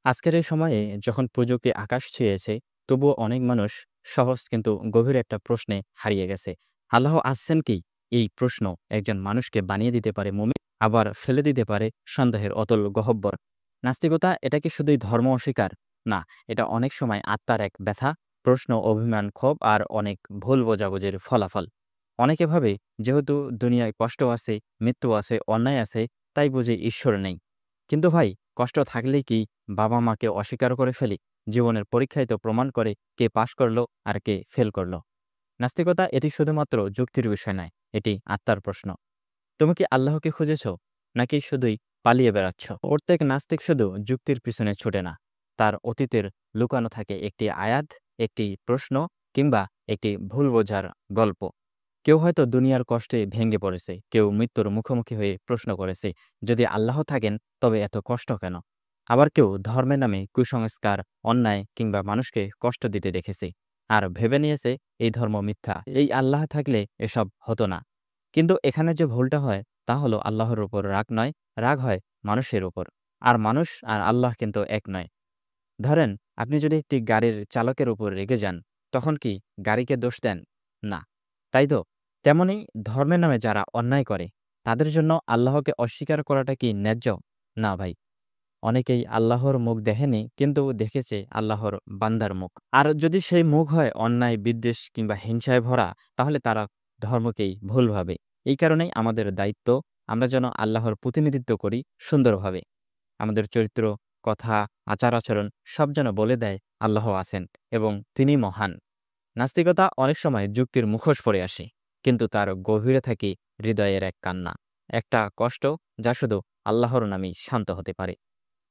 আজকের এই সময়ে যখন প্রযুক্তি আকাশ ছুঁয়েছে, তবুও অনেক মানুষ সহজ কিন্তু গভীর একটা প্রশ্নে হারিয়ে গেছে। আল্লাহ আছেন কি? এই প্রশ্ন একজন মানুষকে বানিয়ে দিতে পারে মুমিন, আবার ফেলে দিতে পারে সন্দেহের অতল গহ্বর। নাস্তিকতা এটা কি শুধুই ধর্ম অস্বীকার? না, এটা অনেক সময় আত্মার এক ব্যথা, প্রশ্ন, অভিমান, ক্ষোভ আর অনেক ভুল বোঝাবুঝির ফলাফল। অনেকে ভাবে যেহেতু দুনিয়ায় কষ্ট আছে, মৃত্যু আছে, অন্যায় আছে, তাই বুঝি ঈশ্বর নেই। কিন্তু ভাই, কষ্ট থাকলেই কি বাবা-মাকে অস্বীকার করে ফেলি? জীবনের পরীক্ষায় তো প্রমাণ করে কে পাস করলো আর কে ফেল করলো। নাস্তিকতা এটি শুধুমাত্র যুক্তির বিষয় নয়, এটি আত্মার প্রশ্ন। তুমি কি আল্লাহকে খুঁজেছ? নাকি শুধুই পালিয়ে বেড়াচ্ছ? প্রত্যেক নাস্তিক শুধু যুক্তির পিছনে ছুটে না। তার অতীতের লুকানো থাকে একটি আয়াত, একটি প্রশ্ন কিংবা একটি ভুল বোঝার গল্প। কেউ হয়তো দুনিয়ার কষ্টে ভেঙে পড়েছে, কেউ মৃত্যুর মুখোমুখি হয়ে প্রশ্ন করেছে, যদি আল্লাহ থাকেন তবে এত কষ্ট কেন? আবার কেউ ধর্মের নামে কুসংস্কার, অন্যায় কিংবা মানুষকে কষ্ট দিতে দেখেছে আর ভেবে নিয়েছে এই ধর্ম মিথ্যা, এই আল্লাহ থাকলে এসব হতো না। কিন্তু এখানে যে ভুলটা হয় তা হলো আল্লাহর উপর রাগ নয়, রাগ হয় মানুষের উপর। আর মানুষ আর আল্লাহ কিন্তু এক নয়। ধরেন, আপনি যদি একটি গাড়ির চালকের উপর রেগে যান, তখন কি গাড়িকে দোষ দেন? না, তাই তো? তেমনি ধর্মের নামে যারা অন্যায় করে, তাদের জন্য আল্লাহকে অস্বীকার করাটা কি ন্যায্য? না ভাই। অনেকেই আল্লাহর মুখ দেখেনি, কিন্তু দেখেছে আল্লাহর বান্দার মুখ। আর যদি সেই মুখ হয় অন্যায়, বিদ্বেষ কিংবা হিংসায় ভরা, তাহলে তারা ধর্মকেই ভুল ভাবে। এই কারণেই আমাদের দায়িত্ব, আমরা যেন আল্লাহর প্রতিনিধিত্ব করি সুন্দরভাবে। আমাদের চরিত্র, কথা, আচার-আচরণ সব যেন বলে দেয় আল্লাহ আছেন এবং তিনি মহান। নাস্তিকতা অনেক সময় যুক্তির মুখোশ পরে আসে, কিন্তু তার গভীরে থাকে হৃদয়ের এক কান্না, একটা কষ্ট যা শুধু আল্লাহর নামেই শান্ত হতে পারে।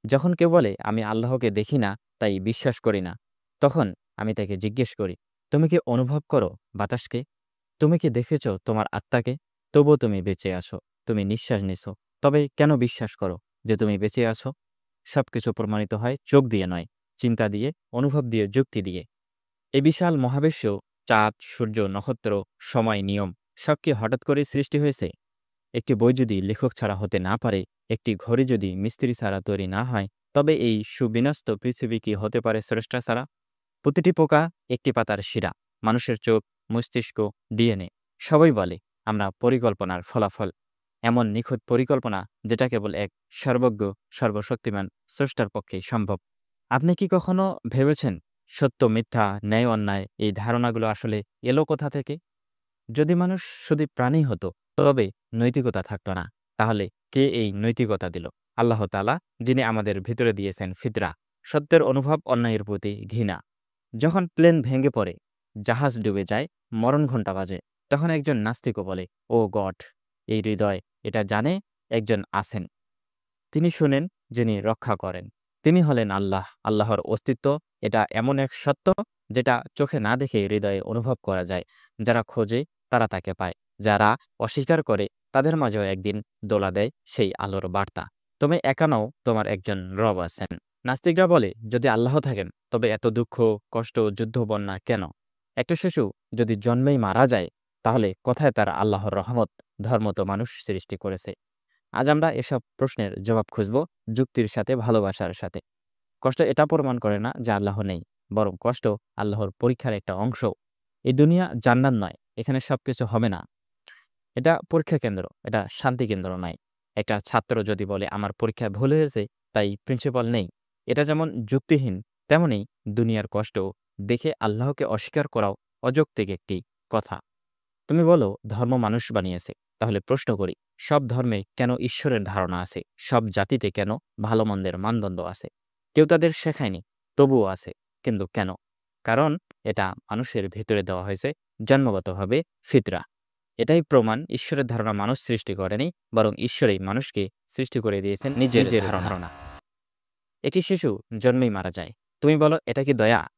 যখন কেউ বলে আমি আল্লাহকে দেখি না, তাই বিশ্বাস করি না, তখন আমি তাকে জিজ্ঞেস করি, তুমি কি অনুভব করো বাতাসকে? তুমি কি দেখেছ তোমার আত্মাকে? তবুও তুমি বেঁচে আছো, তুমি নিঃশ্বাস নিছো। তবে কেন বিশ্বাস করো যে তুমি বেঁচে আছো? সবকিছু প্রমাণিত হয় চোখ দিয়ে নয়, চিন্তা দিয়ে, অনুভব দিয়ে, যুক্তি দিয়ে। এই বিশাল মহাবিশ্ব, চাঁদ, সূর্য, নক্ষত্র, সময়, নিয়ম সব কি হঠাৎ করেই সৃষ্টি হয়েছে? একটি বই যদি লেখক ছাড়া হতে না পারে, একটি ঘড়ি যদি মিস্ত্রি ছাড়া তৈরি না হয়, তবে এই সুবিন্যস্ত পৃথিবী কি হতে পারে স্রষ্টা ছাড়া? প্রতিটি পোকা একটি পাতার শিরা, মানুষের চোখ, মস্তিষ্ক, ডিএনএ সবই বলে আমরা পরিকল্পনার ফলাফল। এমন নিখুঁত পরিকল্পনা যেটা কেবল এক সর্বজ্ঞ, সর্বশক্তিমান স্রষ্টার পক্ষেই সম্ভব। আপনি কি কখনো ভেবেছেন সত্য, মিথ্যা, ন্যায়, অন্যায় এই ধারণাগুলো আসলে এলো কোথা থেকে? যদি মানুষ শুধু প্রাণী হতো, তবে নৈতিকতা থাকতো না। তাহলে কে এই নৈতিকতা দিল? আল্লাহ তাআলা, যিনি আমাদের ভিতরে দিয়েছেন ফিতরা, সত্যের অনুভব, অন্যায়ের প্রতি ঘৃণা। যখন প্লেন ভেঙে পড়ে, জাহাজ ডুবে যায়, মরণ ঘণ্টা বাজে, তখন একজন নাস্তিকও বলে, ও গড! এই হৃদয় এটা জানে একজন আছেন। তিনি শুনেন, যিনি রক্ষা করেন। তিনি হলেন আল্লাহ। আল্লাহর অস্তিত্ব এটা এমন এক সত্য যেটা চোখে না দেখে হৃদয়ে অনুভব করা যায়। যারা খোঁজে তারা তাকে পায়। যারা অস্বীকার করে তাদের মাঝেও একদিন দোলা দেয় সেই আলোর বার্তা। তুমি একা নও, তোমার একজন রব আছেন। নাস্তিকরা বলে, যদি আল্লাহ থাকেন তবে এত দুঃখ, কষ্ট, যুদ্ধ, বন্যা কেন? একটা শিশু যদি জন্মেই মারা যায়, তাহলে কোথায় তার আল্লাহর রহমত? ধর্ম তো মানুষ সৃষ্টি করেছে। আজ আমরা এসব প্রশ্নের জবাব খুঁজব যুক্তির সাথে, ভালোবাসার সাথে। কষ্ট এটা প্রমাণ করে না যে আল্লাহ নেই, বরং কষ্ট আল্লাহর পরীক্ষার একটা অংশ। এই দুনিয়া জান্নাত নয়, এখানে সবকিছু হবে না। এটা পরীক্ষা কেন্দ্র, এটা শান্তি কেন্দ্র নয়। একটা ছাত্র যদি বলে আমার পরীক্ষায় ভুল হয়েছে, তাই প্রিন্সিপাল নেই, এটা যেমন যুক্তিহীন, তেমনি দুনিয়ার কষ্ট দেখে আল্লাহকে অস্বীকার করাও অযৌক্তিক একটি কথা। তুমি বলো ধর্ম মানুষ বানিয়েছে। তাহলে প্রশ্ন করি, সব ধর্মে কেন ঈশ্বরের ধারণা আছে? সব জাতিতে কেন ভালো মন্দের মানদণ্ড আছে? কেউ তাদের শেখায়নি, তবুও আছে। কিন্তু কেন? কারণ এটা মানুষের ভেতরে দেওয়া হয়েছে জন্মগতভাবে, ফিতরা। এটাই প্রমাণ ঈশ্বরের ধারণা মানুষ সৃষ্টি করেনি, বরং ঈশ্বরই মানুষকে সৃষ্টি করে দিয়েছেন নিজের ধারণা। একটি শিশু জন্মেই মারা যায়, তুমি বলো এটা কি দয়া?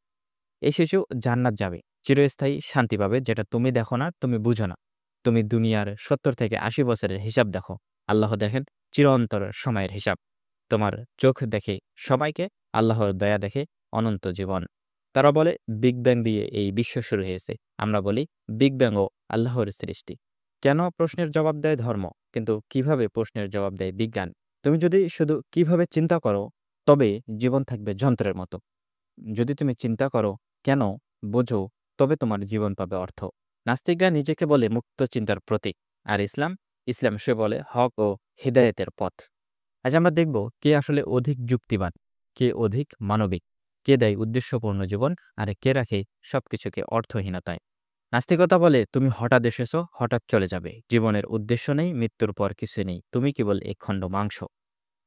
এই শিশু জান্নাত যাবে, চিরস্থায়ী শান্তি পাবে, যেটা তুমি দেখো না, তুমি বুঝো না। তুমি দুনিয়ার ৭০ থেকে ৮০ বছরের হিসাব দেখো, আল্লাহ দেখেন চিরন্তর সময়ের হিসাব। তোমার চোখ দেখে সবাইকে, আল্লাহর দয়া দেখে অনন্ত জীবন। তারা বলে বিগ ব্যাং দিয়ে এই বিশ্ব শুরু হয়েছে। আমরা বলি বিগ ব্যাংও আল্লাহর সৃষ্টি। কেন প্রশ্নের জবাব দেয় ধর্ম, কিন্তু কিভাবে প্রশ্নের জবাব দেয় বিজ্ঞান? তুমি যদি শুধু কিভাবে চিন্তা করো, তবে জীবন থাকবে যন্ত্রের মতো। যদি তুমি চিন্তা করো, কেন, বোঝো, তবে তোমার জীবন পাবে অর্থ। নাস্তিকরা নিজেকে বলে মুক্ত চিন্তার প্রতীক, আর ইসলাম সে বলে হক ও হিদায়েতের পথ। আজ আমরা দেখব কে আসলে অধিক যুক্তিবান, কে অধিক মানবিক, কে দেয় উদ্দেশ্যপূর্ণ জীবন, আর কে রাখে সবকিছুকে অর্থহীনতায়। নাস্তিকতা বলে তুমি হঠাৎ এসেছো, হঠাৎ চলে যাবে, জীবনের উদ্দেশ্য নেই, মৃত্যুর পর কিছু নেই, তুমি কেবল এক খণ্ড মাংস।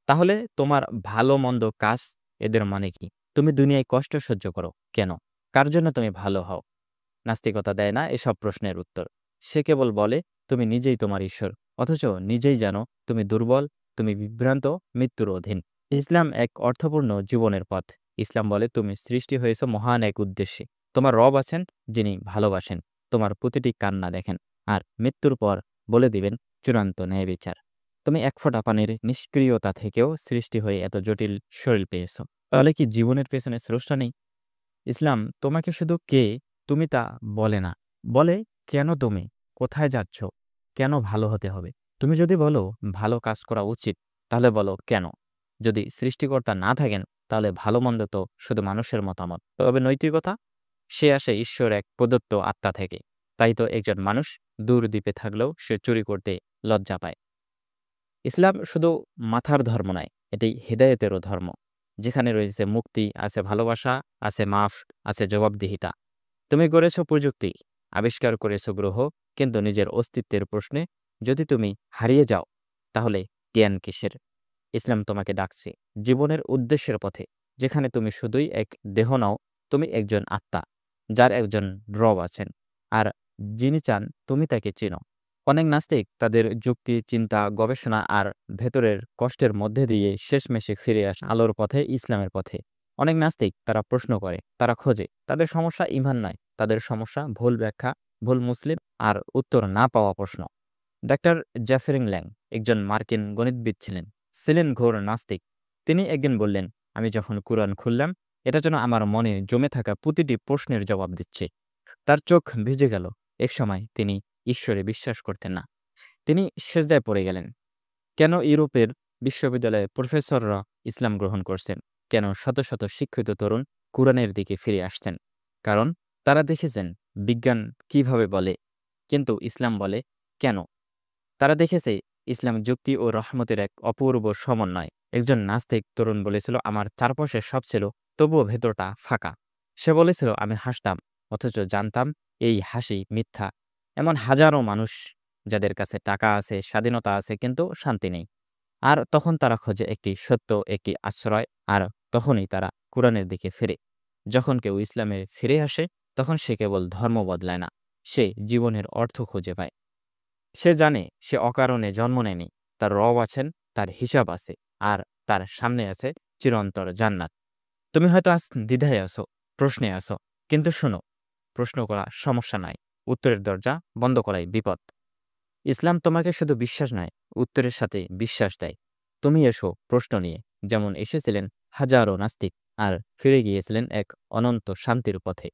তাহলে তোমার ভালো মন্দ কাজ, এদের মানে কি? তুমি দুনিয়ায় কষ্ট সহ্য করো কেন? কার জন্য তুমি ভালো হও? নাস্তিকতা দেয় না এসব প্রশ্নের উত্তর। সে কেবল বলে তুমি নিজেই তোমার ঈশ্বর, অথচ নিজেই জানো তুমি দুর্বল, তুমি বিভ্রান্ত, মৃত্যুর অধীন। ইসলাম এক অর্থপূর্ণ জীবনের পথ। ইসলাম বলে তুমি সৃষ্টি হয়েছ মহান এক উদ্দেশ্যে। তোমার রব আছেন যিনি ভালোবাসেন, তোমার প্রতিটি কান্না দেখেন, আর মৃত্যুর পর বলে দিবেন চূড়ান্ত ন্যায় বিচার। তুমি এক ফোঁটা পানির নিষ্ক্রিয়তা থেকেও সৃষ্টি হয়ে এত জটিল শরীর পেয়েছ। তাহলে কি জীবনের পেছনে স্রষ্টা নেই? ইসলাম তোমাকে শুধু কে তুমি তা বলে না, বলে কেন তুমি, কোথায় যাচ্ছ, কেন ভালো হতে হবে। তুমি যদি বলো ভালো কাজ করা উচিত, তাহলে বলো কেন। যদি সৃষ্টিকর্তা না থাকেন, তাহলে ভালো মন্দ তো শুধু মানুষের মতামত। তবে নৈতিকতা, সে আসে ঈশ্বর এক প্রদত্ত আত্মা থেকে। তাই তো একজন মানুষ দূর দ্বীপে থাকলেও সে চুরি করতে লজ্জা পায়। ইসলাম শুধু মাথার ধর্ম নয়, এটি হেদায়েতেরও ধর্ম, যেখানে রয়েছে মুক্তি, আছে ভালোবাসা, আছে মাফ, আছে জবাবদিহিতা। তুমি গড়েছ প্রযুক্তি, আবিষ্কার করেছ গ্রহ, কিন্তু নিজের অস্তিত্বের প্রশ্নে যদি তুমি হারিয়ে যাও, তাহলে জ্ঞান কিসের? ইসলাম তোমাকে ডাকছে জীবনের উদ্দেশ্যের পথে, যেখানে তুমি শুধুই এক দেহ নাও, তুমি একজন আত্মা, যার একজন রব আছেন, আর যিনি চান তুমি তাকে চিনো। অনেক নাস্তিক তাদের যুক্তি, চিন্তা, গবেষণা আর ভেতরের কষ্টের মধ্যে দিয়ে শেষমেশে ফিরে আসে আলোর পথে, ইসলামের পথে। অনেক নাস্তিক তারা প্রশ্ন করে, তারা খোঁজে, তাদের সমস্যা ঈমান নয়, তাদের সমস্যা ভুল ব্যাখ্যা, ভুল মুসলিম, আর উত্তর না পাওয়া প্রশ্ন। ডাক্তার জ্যাফারিং ল্যাং একজন মার্কিন গণিতবিদ ছিলেন ঘোর নাস্তিক। তিনি একদিন বললেন, আমি যখন কুরআন খুললাম, এটা যেন আমার মনে জমে থাকা প্রতিটি প্রশ্নের জবাব দিচ্ছে। তার চোখ ভিজে গেল। একসময় তিনি ঈশ্বরে বিশ্বাস করতেন না। তিনি সেজদায় পড়ে গেলেন। কেন ইউরোপের বিশ্ববিদ্যালয়ে প্রফেসররা ইসলাম গ্রহণ করছেন? কেন শত শত শিক্ষিত তরুণ কুরআনের দিকে ফিরে আসছেন? কারণ তারা দেখেছেন বিজ্ঞান কিভাবে বলে, কিন্তু ইসলাম বলে কেন। তারা দেখেছে ইসলাম যুক্তি ও রহমতের এক অপূর্ব সমন্বয়। একজন নাস্তিক তরুণ বলেছিল, আমার চারপাশে সব ছিল, তবুও ভেতরটা ফাঁকা। সে বলেছিল, আমি হাসতাম, অথচ জানতাম এই হাসি মিথ্যা। এমন হাজারো মানুষ যাদের কাছে টাকা আছে, স্বাধীনতা আছে, কিন্তু শান্তি নেই। আর তখন তারা খোঁজে একটি সত্য, একটি আশ্রয়, আর তখনই তারা কোরআনের দিকে ফিরে। যখন কেউ ইসলামে ফিরে আসে, তখন সে কেবল ধর্ম বদলায় না, সে জীবনের অর্থ খুঁজে পায়। সে জানে সে অকারণে জন্ম নেয়নি, তার রব আছেন, তার হিসাব আছে, আর তার সামনে আছে চিরন্তর জান্নাত। তুমি হয়তো আজ দ্বিধায় আছো, প্রশ্নে আছো, কিন্তু শোনো, প্রশ্ন করা সমস্যা নাই, উত্তরের দরজা বন্ধ করাই বিপদ। ইসলাম তোমাকে শুধু বিশ্বাস নয়, উত্তরের সাথে বিশ্বাস দেয়। তুমি এসো প্রশ্ন নিয়ে, যেমন এসেছিলেন হাজারো নাস্তিক, আর ফিরে গিয়েছিলেন এক অনন্ত শান্তির পথে।